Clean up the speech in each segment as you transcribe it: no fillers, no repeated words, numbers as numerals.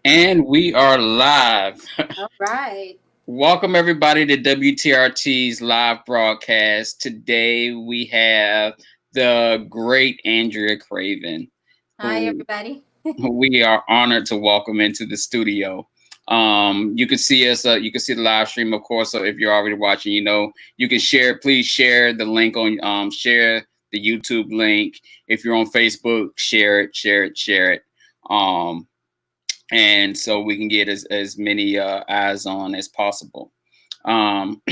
And we are live. All right. Welcome everybody to WTRT's live broadcast. Today we have the great Andrea Craven, Hi, who everybody. we are honored to welcome into the studio. You can see us. You can see the live stream, of course. So if you're already watching, you can share. Please share the link on. Share the YouTube link. If you're on Facebook, share it. Share it. Share it. Um, and so we can get as many eyes on as possible. Um,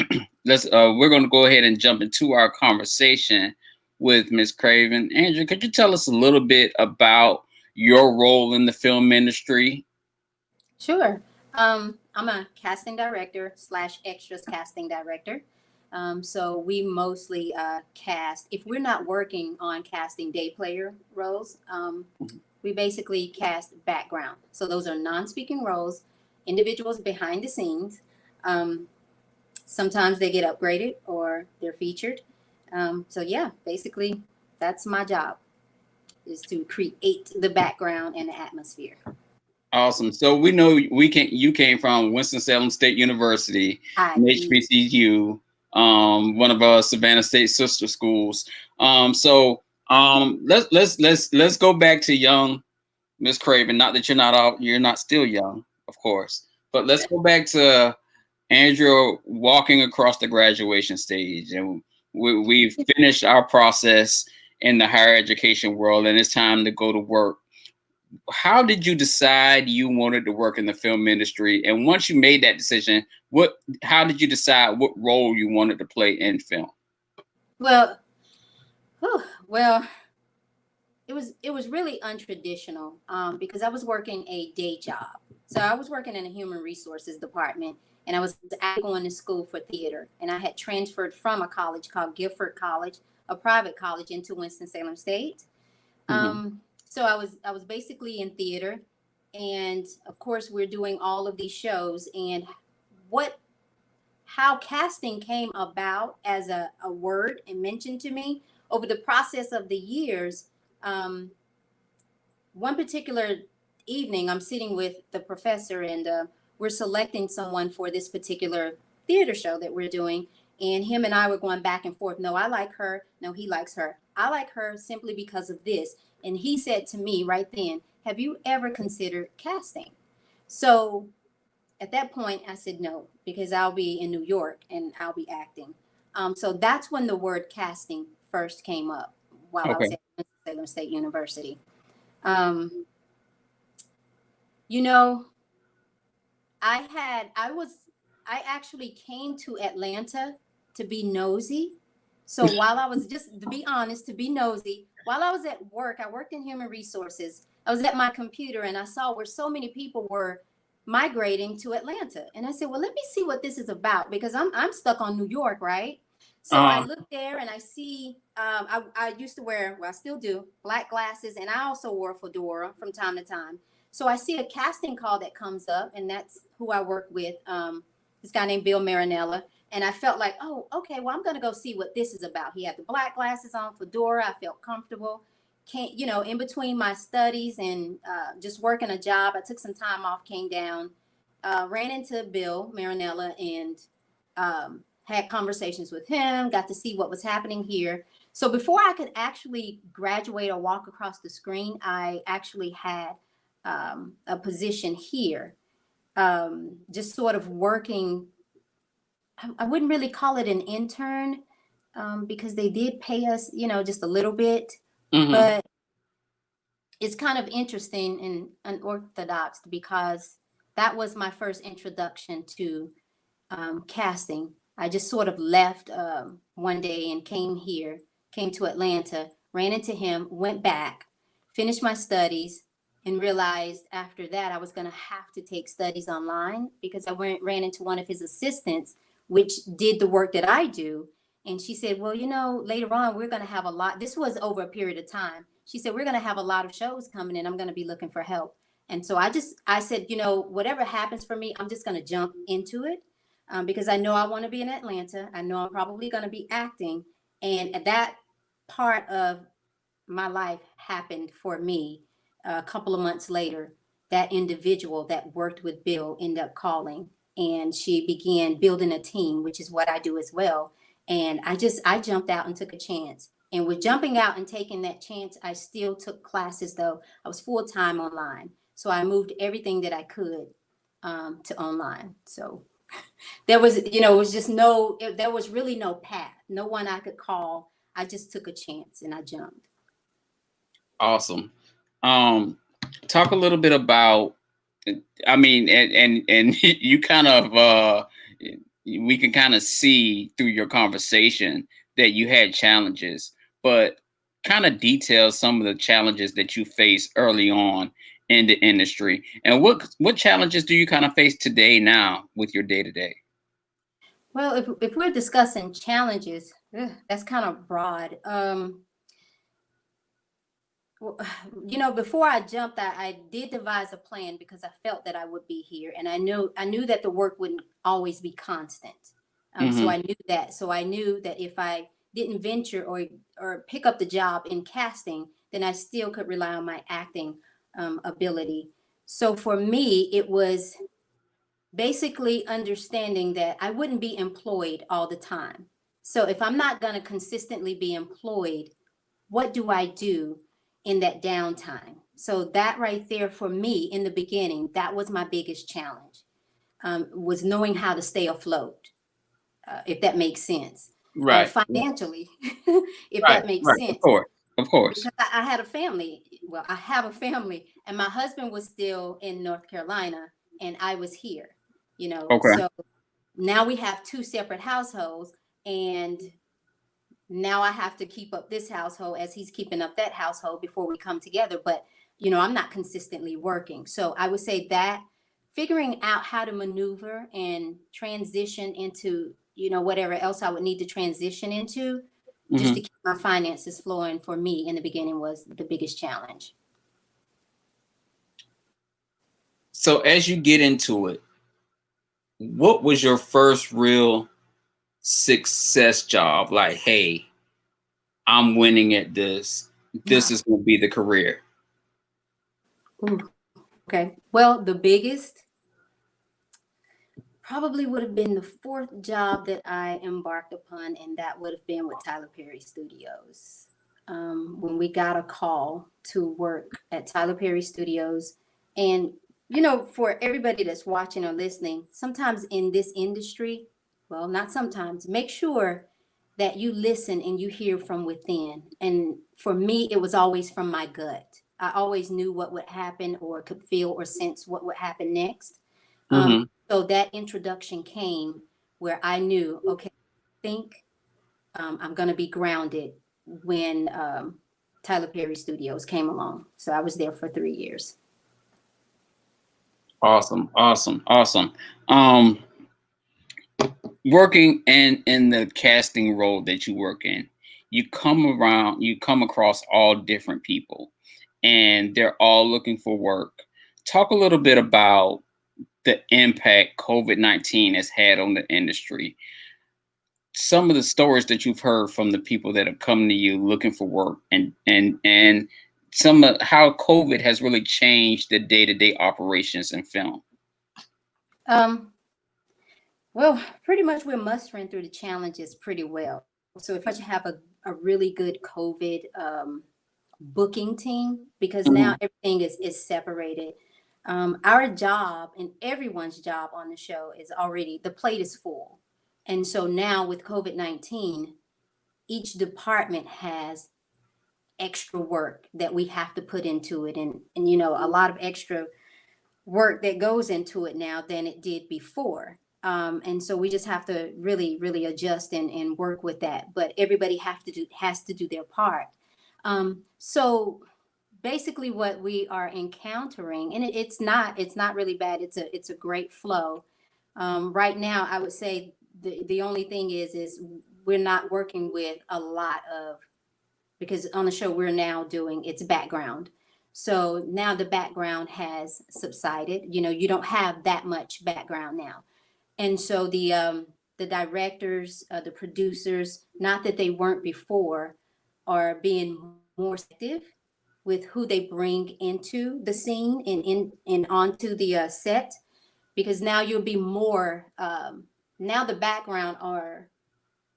we're going to go ahead and jump into our conversation with Miss Craven. Andrew, could you tell us a little bit about your role in the film industry? Sure. I'm a casting director slash extras casting director. So we mostly cast, if we're not working on casting day player roles, we basically cast background. So those are non-speaking roles, individuals behind the scenes. Um, Sometimes they get upgraded or they're featured. So yeah, basically that's my job, is to create the background and the atmosphere. Awesome. So we know you came from Winston-Salem State University, I an do. HBCU, one of our Savannah State sister schools. Let's go back to young Miss Craven. Not that you're not still young, of course, but let's go back to Andrea walking across the graduation stage, and we've finished our process in the higher education world, and it's time to go to work. How did you decide you wanted to work in the film industry? And once you made that decision, how did you decide what role you wanted to play in film? Well, well, it was really untraditional because I was working a day job. So I was working in a human resources department, and I was actually going to school for theater. And I had transferred from a college called Gifford College, a private college, into Winston-Salem State. Mm-hmm. So I was basically in theater, and of course we're doing all of these shows. And what how casting came about as a word and mentioned to me over the process of the years. Um, One particular evening, I'm sitting with the professor, and we're selecting someone for this particular theater show that we're doing. And him and I were going back and forth. No, I like her. No, he likes her. I like her simply because of this. And he said to me right then, "Have you ever considered casting?" So at that point, I said no, because I'll be in New York and I'll be acting. So that's when the word casting first came up while I was Okay. at Salem State University. Um, you know, I actually came to Atlanta to be nosy. So while I was, just to be honest, to be nosy, while I was at work, I worked in human resources. I was at my computer and I saw where so many people were migrating to Atlanta. And I said, well, let me see what this is about, because I'm stuck on New York, right? So I Um, look there and I see, I used to wear, well, I still do, black glasses. And I also wore a fedora from time to time. So I see a casting call that comes up, and that's who I work with, this guy named Bill Marinella. And I felt like, oh, okay, well, I'm going to go see what this is about. He had the black glasses on, fedora. I felt comfortable. Can't, in between my studies and just working a job, I took some time off, came down, ran into Bill Marinella, and had conversations with him, got to see what was happening here. So before I could actually graduate or walk across the screen, I actually had a position here, just sort of working. I wouldn't really call it an intern, because they did pay us, just a little bit, mhm. but it's kind of interesting and unorthodox, because that was my first introduction to casting. I just sort of left one day and came to Atlanta, ran into him, went back, finished my studies, and realized after that I was going to have to take studies online, because ran into one of his assistants, which did the work that I do. And she said, well, later on, we're going to have a lot. This was over a period of time. She said, we're going to have a lot of shows coming in. I'm going to be looking for help. And so I said, whatever happens for me, I'm just going to jump into it, because I know I want to be in Atlanta. I know I'm probably going to be acting. And that part of my life happened for me a couple of months later. that individual that worked with Bill ended up calling, and she began building a team, which is what I do as well. And I jumped out and took a chance. And with jumping out and taking that chance, I still took classes though. I was full time online. So I moved everything that I could to online. So there was, it was just there was really no path, no one I could call. I just took a chance and I jumped. Awesome. Um, Talk a little bit about, I mean, and you kind of we can kind of see through your conversation that you had challenges, but kind of detail some of the challenges that you faced early on in the industry, and what challenges do you kind of face today now with your day to day? Well, if we're discussing challenges, that's kind of broad. Well, before I jumped, I did devise a plan because I felt that I would be here, and I knew that the work wouldn't always be constant. So Hmm. I knew that. So I knew that if I didn't venture or pick up the job in casting, then I still could rely on my acting ability. So for me, it was basically understanding that I wouldn't be employed all the time. So if I'm not going to consistently be employed, what do I do in that downtime? So that right there for me in the beginning, that was my biggest challenge, was knowing how to stay afloat, if that makes sense, Right. financially, if Right. that makes Right. Of sense. course. Of course. Because I had a family. Well, I have a family, and my husband was still in North Carolina, and I was here. Okay. So now we have two separate households, and now I have to keep up this household as he's keeping up that household before we come together. But, I'm not consistently working. So I would say that figuring out how to maneuver and transition into, whatever else I would need to transition into just to Hmm. keep my finances flowing for me in the beginning was the biggest challenge. So as you get into it, what was your first real success job? Like, hey, I'm winning at this. This is going to be the career. Ooh, okay. Well, the biggest probably would have been the fourth job that I embarked upon, and that would have been with Tyler Perry Studios. When we got a call to work at Tyler Perry Studios, and for everybody that's watching or listening, sometimes in this industry, well, not sometimes, make sure that you listen and you hear from within. And for me, it was always from my gut. I always knew what would happen or could feel or sense what would happen next. Um, Hmm. so that introduction came where I knew, okay, I think I'm going to be grounded when Tyler Perry Studios came along. So I was there for 3 years. Awesome. Awesome. Awesome. Um, Working in the casting role that you work in, you come across all different people, and they're all looking for work. Talk a little bit about the impact COVID-19 has had on the industry. Some of the stories that you've heard from the people that have come to you looking for work, and some of how COVID has really changed the day-to-day operations in film. Um, well, pretty much we're mustering through the challenges pretty well. So if I should have a really good COVID booking team, because now Mhm. everything is separated. Our job and everyone's job on the show is already, the plate is full. And so now with COVID-19, each department has extra work that we have to put into it. And a lot of extra work that goes into it now than it did before. And so we just have to really, really adjust and work with that. But everybody has to do their part. So basically what we are encountering, and it's not really bad. It's a great flow. Right now I would say the only thing is we're not working with a lot of, because on the show we're now doing its background. So now the background has subsided. You don't have that much background now. And so the directors, the producers, not that they weren't before, are being more active. with who they bring into the scene and onto the set, because now you'll be more now the background are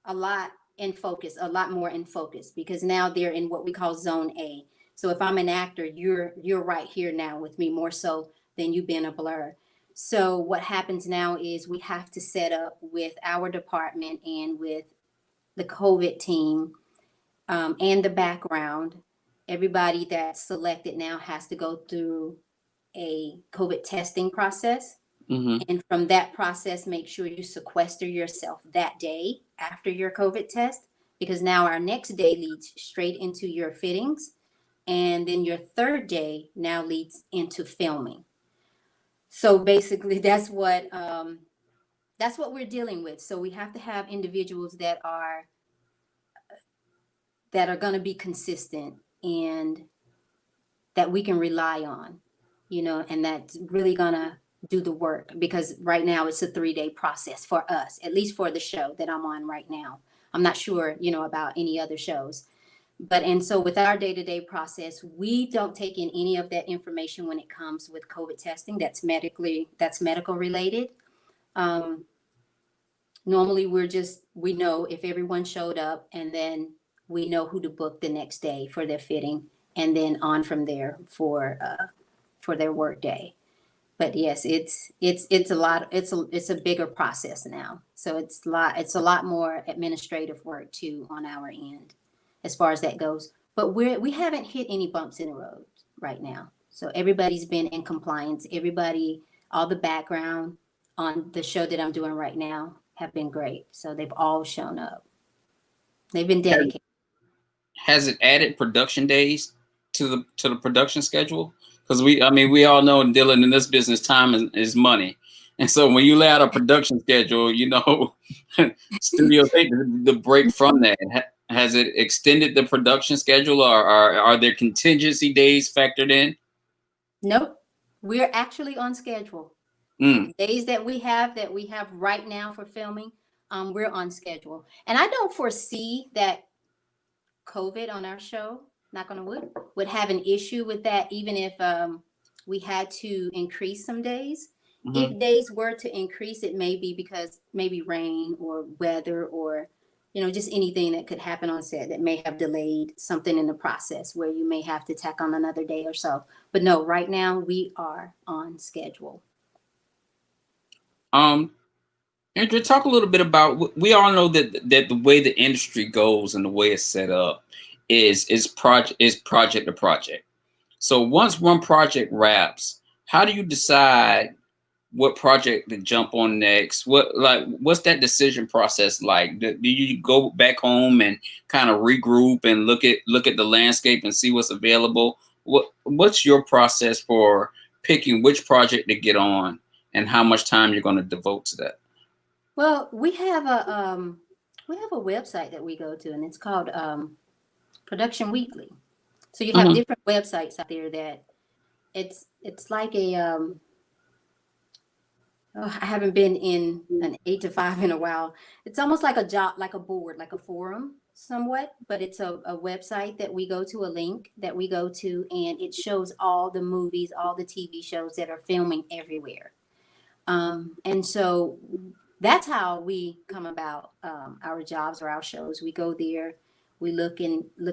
a lot in focus, a lot more in focus, because now they're in what we call zone A. So if I'm an actor, you're right here now with me more so than you being a blur. So what happens now is we have to set up with our department and with the COVID team, and the background. Everybody that's selected now has to go through a COVID testing process. Mm-hmm. And from that process, make sure you sequester yourself that day after your COVID test, because now our next day leads straight into your fittings. And then your third day now leads into filming. So basically, that's what we're dealing with. So we have to have individuals that are going to be consistent and that we can rely on, and that's really going to do the work, because right now it's a 3-day process for us, at least for the show that I'm on right now. I'm not sure, about any other shows. And so with our day-to-day process, we don't take in any of that information when it comes with COVID testing. That's medical related. Um, Normally we know if everyone showed up, and then we know who to book the next day for their fitting, and then on from there for their work day. But yes, it's a lot. It's a bigger process now. So it's a lot more administrative work too on our end, as far as that goes. But we haven't hit any bumps in the road right now. So everybody's been in compliance. Everybody, all the background on the show that I'm doing right now have been great. So they've all shown up. They've been dedicated. Has it added production days to the production schedule? Because we all know, Dylan, in this business, time is money. And so when you lay out a production schedule, studios take the break from that. Has it extended the production schedule, or are there contingency days factored in? Nope. We're actually on schedule. Days that we have right now for filming, we're on schedule. And I don't foresee that COVID on our show, knock on wood, would have an issue with that, even if we had to increase some days. Mm-hmm. If days were to increase, it may be because maybe rain or weather or just anything that could happen on set that may have delayed something in the process where you may have to tack on another day or so. But no, right now we are on schedule. Andrea, talk a little bit about. We all know that the way the industry goes and the way it's set up is project to project. So once one project wraps, how do you decide what project to jump on next? What's that decision process like? Do you go back home and kind of regroup and look at the landscape and see what's available? What's your process for picking which project to get on and how much time you're going to devote to that? Well, we have a website that we go to, and it's called Production Weekly. So you have different websites out there that it's like a I haven't been in an 8 to 5 in a while. It's almost like a job, like a board, like a forum somewhat, but it's a website that we go to, a link that we go to, and it shows all the movies, all the TV shows that are filming everywhere. And so that's how we come about our jobs or our shows. We go there, we look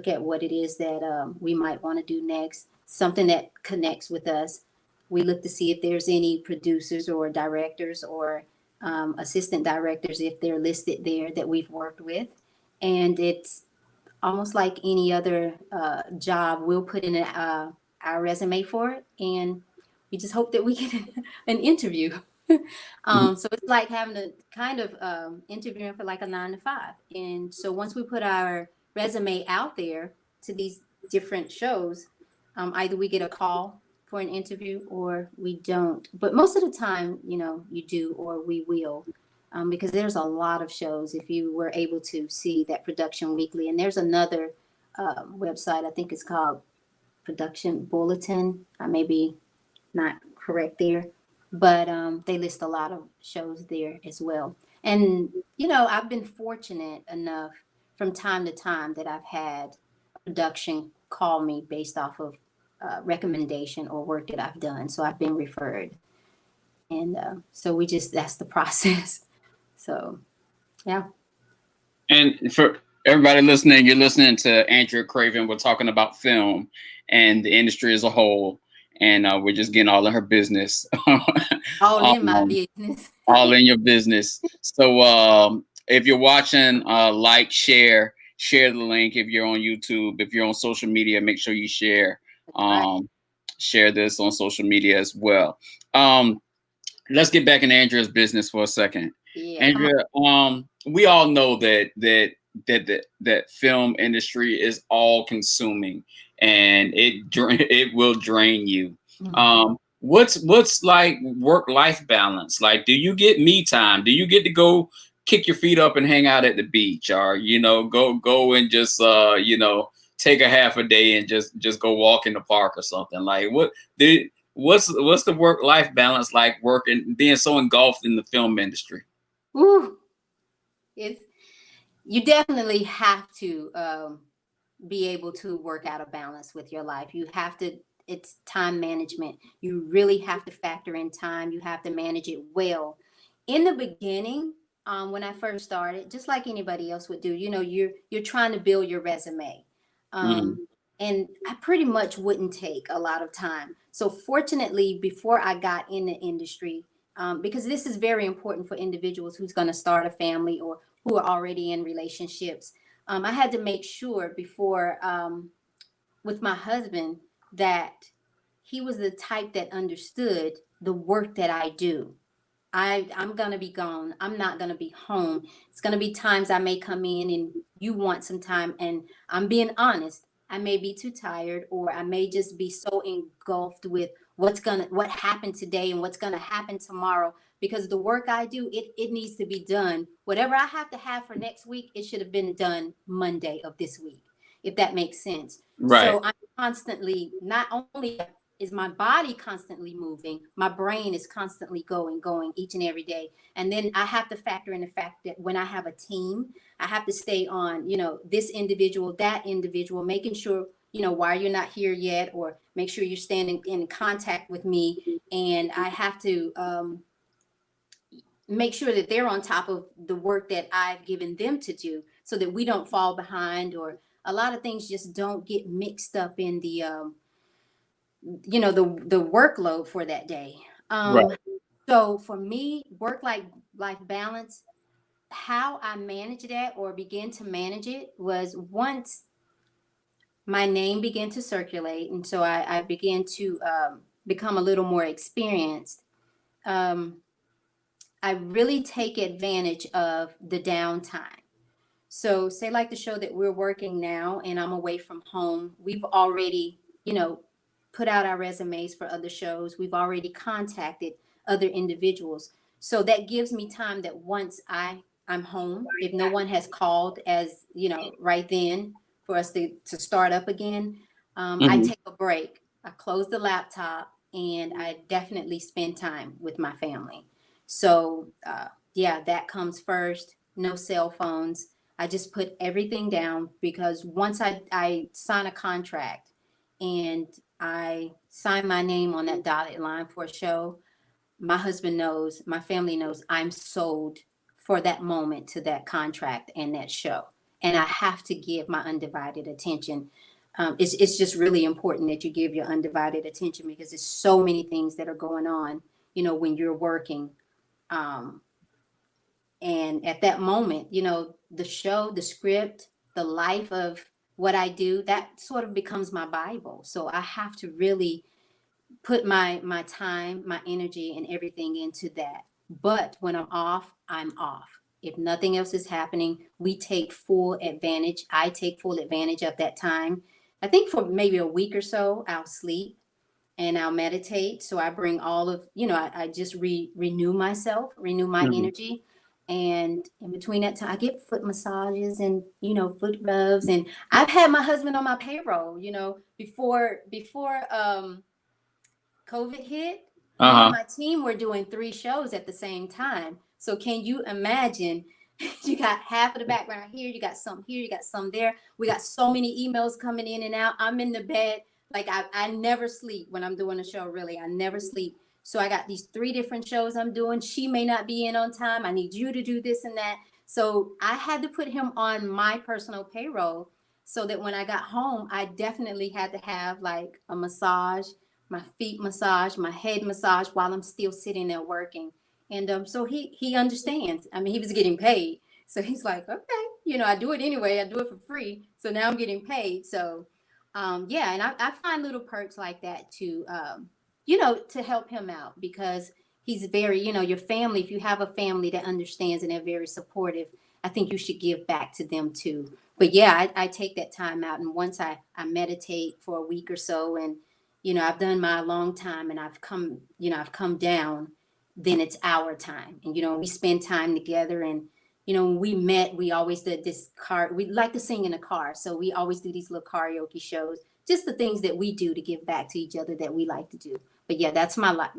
at what it is that we might want to do next, something that connects with us. We look to see if there's any producers or directors or assistant directors, if they're listed there, that we've worked with. And it's almost like any other job. We'll put in our resume for it, and we just hope that we get an interview. So it's like having a kind of interviewing for like a 9 to 5. And so once we put our resume out there to these different shows, either we get a call for an interview or we don't. But most of the time, you do, or we will, because there's a lot of shows. If you were able to see that Production Weekly, and there's another website, I think it's called Production Bulletin. I may be not correct there, but they list a lot of shows there as well. And I've been fortunate enough from time to time that I've had production call me based off of recommendation or work that I've done. So I've been referred. And so that's the process. So, yeah. And for everybody listening, you're listening to Andrea Craven. We're talking about film and the industry as a whole. And we're just getting all in her business. All in my um, business. all in your business. So if you're watching, like, share the link. If you're on YouTube, if you're on social media, make sure you share. Right. Share this on social media as well. Let's get back in Andrea's business for a second. Yeah, come on. Andrea, we all know that film industry is all consuming and it will drain you. Mhm. What's like work life balance? Like, do you get me time? Do you get to go kick your feet up and hang out at the beach, or go and just take a half a day and just go walk in the park or something? Like, what's the work life balance like, working, being so engulfed in the film industry? Ooh, it's you definitely have to be able to work out a balance with your life. You have to, it's time management. You really have to factor in time. You have to manage it well. In the beginning, when I first started, just like anybody else would do, you're trying to build your resume. Mm, And I pretty much wouldn't take a lot of time. So fortunately, before I got in the industry, because this is very important for individuals who's going to start a family or who are already in relationships, I had to make sure before with my husband that he was the type that understood the work that I do. I'm gonna be gone. I'm not gonna be home. It's gonna be times I may come in and you want some time, and I'm being honest. I may be too tired, or I may just be so engulfed with what happened today and what's gonna happen tomorrow. Because the work I do, it needs to be done. Whatever I have to have for next week, it should have been done Monday of this week, if that makes sense. right. So I'm constantly, not only is my body constantly moving, my brain is constantly going each and every day. And then I have to factor in the fact that when I have a team, I have to stay on, this individual, that individual, making sure, why you're not here yet, or make sure you're standing in contact with me. And I have to make sure that they're on top of the work that I've given them to do, so that we don't fall behind, or a lot of things just don't get mixed up in the workload for that day. Right. So for me, life balance, how I manage that or begin to manage it was once my name began to circulate, and so I began to become a little more experienced. um, I really take advantage of the downtime. So, say like the show that we're working now, and I'm away from home, we've already, put out our resumes for other shows. We've already contacted other individuals. So that gives me time that once I'm home, if no one has called as, right then for us to start up again, I Hmm. take a break. I close the laptop and I definitely spend time with my family. So, yeah, that comes first. No cell phones. I just put everything down, because once I sign a contract and I sign my name on that dotted line for a show, my husband knows, my family knows I'm sold for that moment to that contract and that show. And I have to give my undivided attention. It's just really important that you give your undivided attention, because there's so many things that are going on, when you're working. Um, and at that moment, the show, the script, the life of what I do, that sort of becomes my Bible. So I have to really put my time, my energy, and everything into that. But when I'm off, I'm off. If nothing else is happening, we take full advantage. I take full advantage of that time. I think for maybe a week or so, I'll sleep and I'll meditate. So I bring all of, I just renew myself, renew my Hmm. energy. And in between that time, I get foot massages and, foot rubs. And I've had my husband on my payroll, before COVID hit, me and Uh-huh. my team were doing 3 shows at the same time. So can you imagine? You got half of the background here, you got some here, you got some there. We got so many emails coming in and out. I'm in the bed, Like I never sleep when I'm doing a show, really. I never sleep. So I got these 3 different shows I'm doing. She may not be in on time. I need you to do this and that. So I had to put him on my personal payroll so that when I got home, I definitely had to have like a massage, my feet massage, my head massage while I'm still sitting there working. And so he understands. I mean, he was getting paid. So he's like, okay, I do it anyway. I do it for free. So now I'm getting paid. So yeah, and I find little perks like that to help him out because he's very, your family, if you have a family that understands and they're very supportive, I think you should give back to them too. But yeah, I take that time out. And once I meditate for a week or so and, I've done my long time and I've come down, then it's our time. And, we spend time together and, when we met, we always did this we like to sing in a car. So we always do these little karaoke shows, just the things that we do to give back to each other that we like to do. But yeah, that's my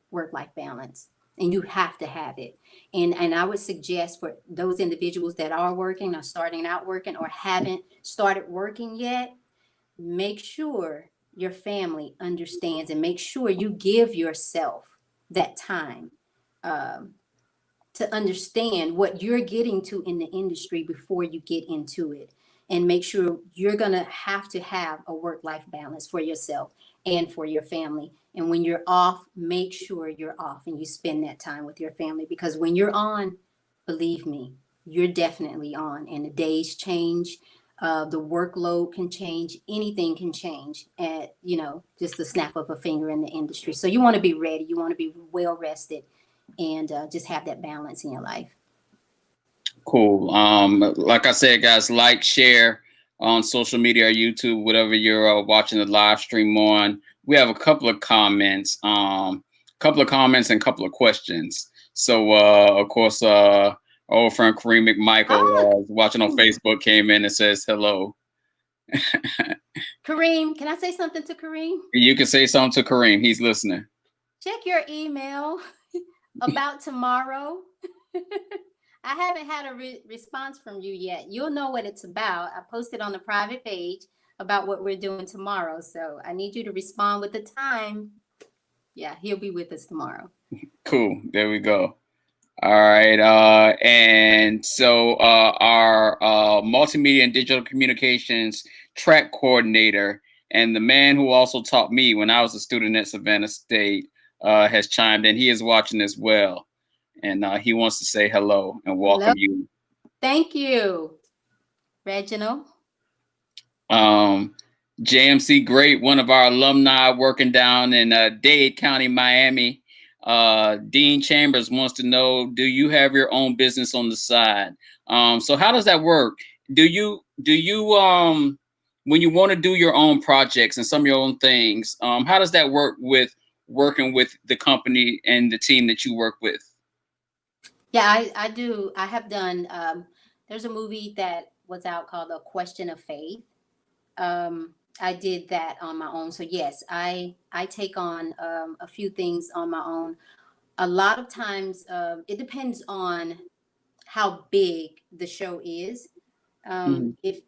work-life balance. And you have to have it. And I would suggest for those individuals that are working or starting out working or haven't started working yet, make sure your family understands and make sure you give yourself that time. Um, to understand what you're getting to in the industry before you get into it and make sure you're going to have a work-life balance for yourself and for your family. And when you're off, make sure you're off and you spend that time with your family because when you're on, believe me, you're definitely on and the days change. The workload can change, anything can change at just the snap of a finger in the industry. So you want to be ready, you want to be well rested and just have that balance in your life. Cool. Like I said, guys, like, share on social media or YouTube, whatever you're watching the live stream on. We have a couple of comments, and a couple of questions. So, of course, our old friend Kareem McMichael is watching on Facebook, came in and says hello. Kareem, can I say something to Kareem? You can say something to Kareem. He's listening. Check your email about tomorrow. I haven't had a response from you yet. You'll know what it's about. I posted on the private page about what we're doing tomorrow. So I need you to respond with the time. Yeah, he'll be with us tomorrow. Cool. There we go. All right. And so our multimedia and digital communications track coordinator and the man who also taught me when I was a student at Savannah State has chimed in. He is watching as well. And he wants to say hello and welcome you. Thank you, Reginald. JMC Great, one of our alumni working down in Dade County, Miami. Dean Chambers wants to know, do you have your own business on the side? So how does that work? Do you when you want to do your own projects and some of your own things, how does that work with working with the company and the team that you work with? Yeah, I do. I have done, there's a movie that was out called A Question of Faith. I did that on my own. So yes, I take on a few things on my own. A lot of times, it depends on how big the show is. If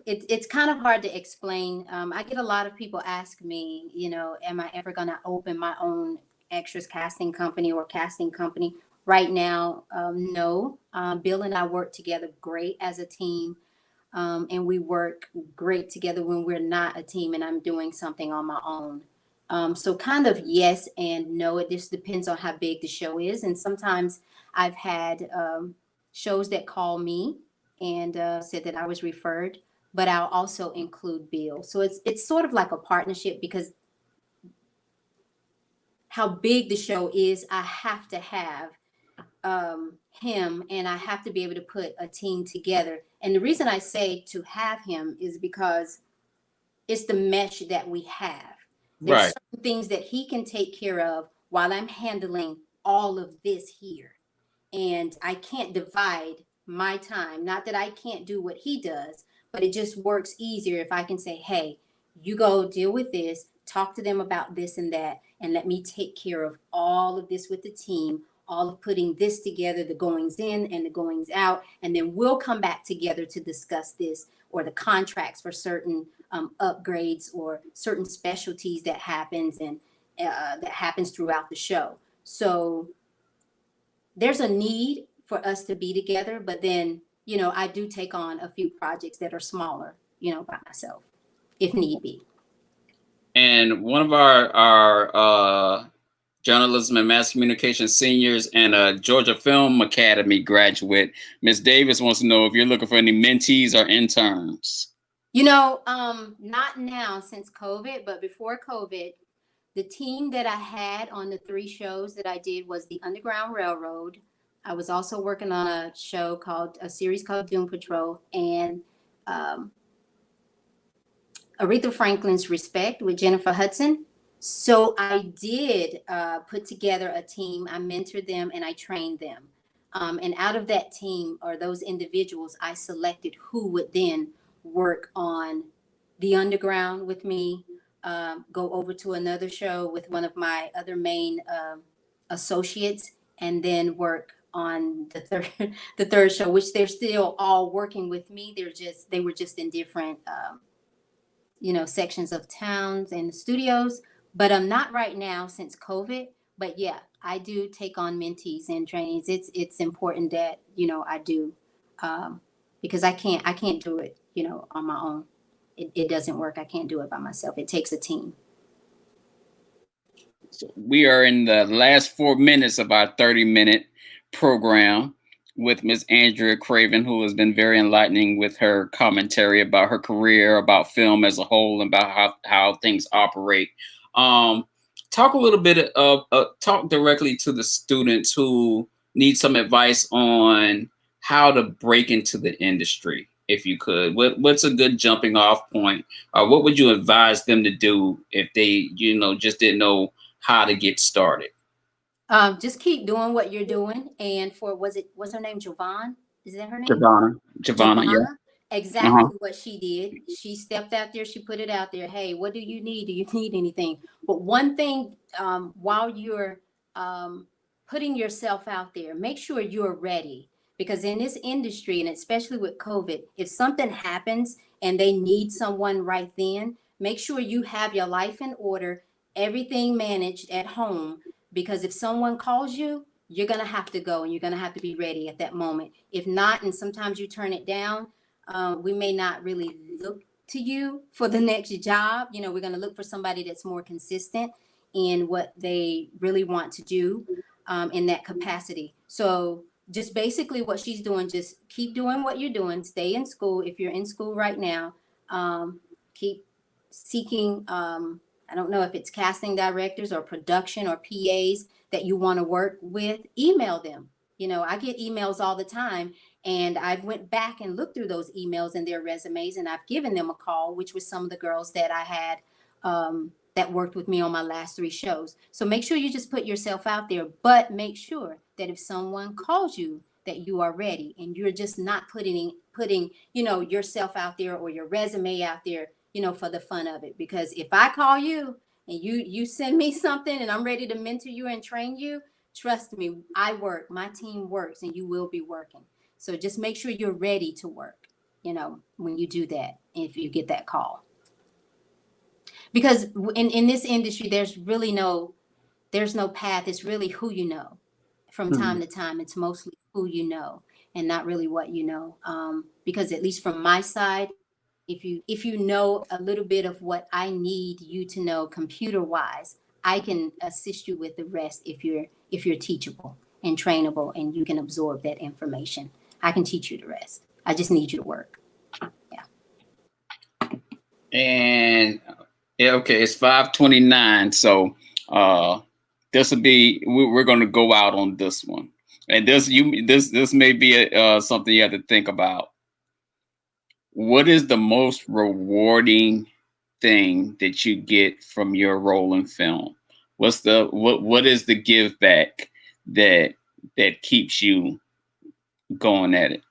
it's kind of hard to explain. I get a lot of people ask me, am I ever going to open my own extras casting company or casting company? Right now, no. Bill and I work together great as a team. And we work great together when we're not a team and I'm doing something on my own. So kind of yes and no. It just depends on how big the show is. And sometimes I've had shows that call me and said that I was referred, but I'll also include Bill. So it's sort of like a partnership because how big the show is, I have to have him and I have to be able to put a team together. And the reason I say to have him is because it's the mesh that we have. There's certain things that he can take care of while I'm handling all of this here. And I can't divide my time. Not that I can't do what he does, but it just works easier if I can say, hey, you go deal with this, talk to them about this and that, and let me take care of all of this with the team all of putting this together, the goings in and the goings out, and then we'll come back together to discuss this or the contracts for certain upgrades or certain specialties that happens and that happens throughout the show. So there's a need for us to be together, but then, you know, I do take on a few projects that are smaller, you know, by myself, if need be. And one of our journalism and mass communication seniors and a Georgia Film Academy graduate, Miss Davis wants to know if you're looking for any mentees or interns. You know, not now since COVID, but before COVID, the team that I had on the 3 shows that I did was the Underground Railroad. I was also working on a series called Doom Patrol, and Aretha Franklin's Respect with Jennifer Hudson. So I did put together a team. I mentored them and I trained them. And out of that team or those individuals, I selected who would then work on the Underground with me, go over to another show with one of my other main associates, and then work on the third show, which they're still all working with me. They were just in different you know, sections of towns and studios, but I'm not right now since COVID. But yeah, I do take on mentees and trainees. It's important that, you know, I do, because I can't do it, you know, on my own. It doesn't work. I can't do it by myself. It takes a team. So we are in the last 4 minutes of our 30-minute program with Miss Andrea Craven, who has been very enlightening with her commentary about her career, about film as a whole, and about how things operate. Talk a little bit of talk directly to the students who need some advice on how to break into the industry, if you could. What's a good jumping off point? What would you advise them to do if they, you know, just didn't know how to get started? Just keep doing what you're doing. And was her name Jovan? Is that her name? Giovanna, yeah. Exactly what she did. She stepped out there, she put it out there. Hey, what do you need? Do you need anything? But one thing, while you're putting yourself out there, make sure you're ready. Because in this industry, and especially with COVID, if something happens and they need someone right then, make sure you have your life in order, everything managed at home. Because if someone calls you, you're going to have to go and you're going to have to be ready at that moment. If not, and sometimes you turn it down, we may not really look to you for the next job. You know, we're going to look for somebody that's more consistent in what they really want to do in that capacity. So just basically what she's doing, just keep doing what you're doing. Stay in school. If you're in school right now, keep seeking, I don't know if it's casting directors or production or PAs that you want to work with, email them. You know, I get emails all the time, and I've went back and looked through those emails and their resumes, and I've given them a call, which was some of the girls that I had that worked with me on my last 3 shows. So make sure you just put yourself out there, but make sure that if someone calls you, that you are ready and you're just not putting, you know, yourself out there or your resume out there, you know, for the fun of it. Because if I call you and you send me something and I'm ready to mentor you and train you, trust me, I work, my team works, and you will be working. So just make sure you're ready to work, you know, when you do that, if you get that call. Because in this industry, there's no path. It's really who you know. From time to time, it's mostly who you know and not really what you know. Because at least from my side, if you know a little bit of what I need you to know computer wise, I can assist you with the rest if you're teachable and trainable and you can absorb that information. I can teach you the rest. I just need you to work. Yeah. And yeah, okay, it's 5:29. So this will be we're going to go out on this one, and this may be something you have to think about. What is the most rewarding thing that you get from your role in film? What is the give back that keeps you going at it?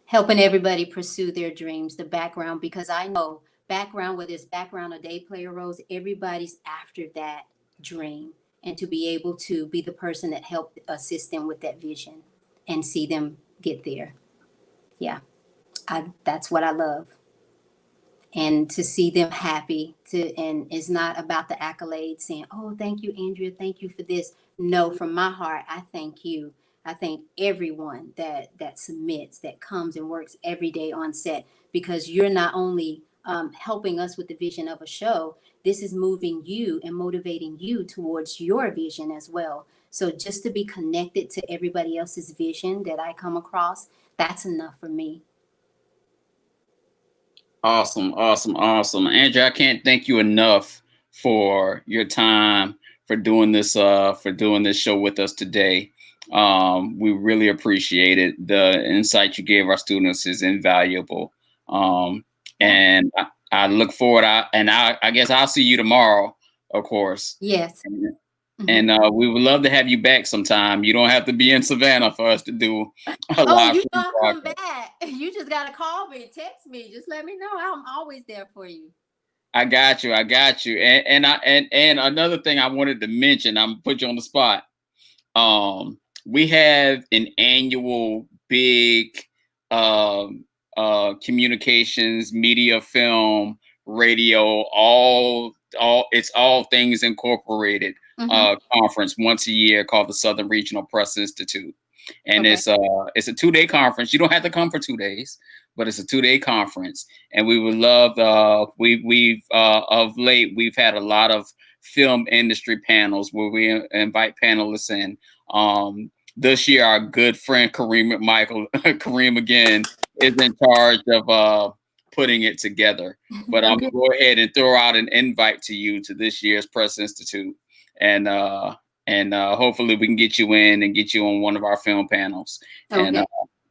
Helping everybody pursue their dreams, the background, because I know background, whether it's background or day player roles, everybody's after that dream. and to be able to be the person that helped assist them with that vision and see them get there. Yeah, that's what I love. And to see them happy and it's not about the accolades saying, oh, thank you, Andrea, thank you for this. No, from my heart, I thank you. I thank everyone that submits, that comes and works every day on set, because you're not only helping us with the vision of a show, this is moving you and motivating you towards your vision as well. So just to be connected to everybody else's vision that I come across, that's enough for me. Awesome, awesome, awesome. Andrea, I can't thank you enough for your time, for doing this show with us today. We really appreciate it. The insight you gave our students is invaluable. And I look forward. I guess I'll see you tomorrow, of course. Yes. And we would love to have you back sometime. You don't have to be in Savannah for us to do a live. Oh, you gotta come back. You just gotta call me, text me. Just let me know. I'm always there for you. I got you. And another thing I wanted to mention, I'm gonna put you on the spot. We have an annual big communications, media, film, radio, all it's all things incorporated conference once a year called the Southern Regional Press Institute. And it's a 2-day conference. You don't have to come for 2 days, but it's a 2-day conference. And we would love we've of late we've had a lot of film industry panels where we invite panelists in. This year our good friend Kareem again is in charge of putting it together. But I'm gonna go ahead and throw out an invite to you to this year's Press Institute, and hopefully we can get you in and get you on one of our film panels and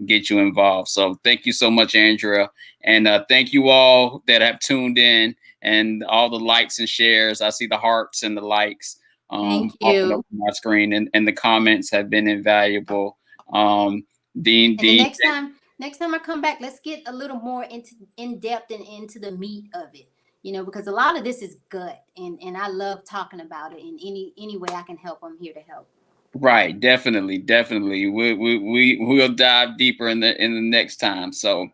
get you involved. So thank you so much, Andrea, and thank you all that have tuned in and all the likes and shares. I see the hearts and the likes thank you up on my screen, and the comments have been invaluable. Dean, next time I come back, let's get a little more in depth and into the meat of it, because a lot of this is gut, and I love talking about it. In any way I can help, I'm here to help. Right, definitely. We'll dive deeper in the next time. So,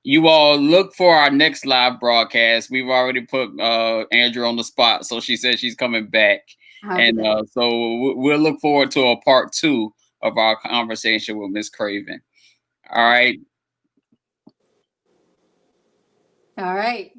you all look for our next live broadcast. We've already put Andrea on the spot, so she said she's coming back, so we'll look forward to a part 2 of our conversation with Miss Craven. All right. All right.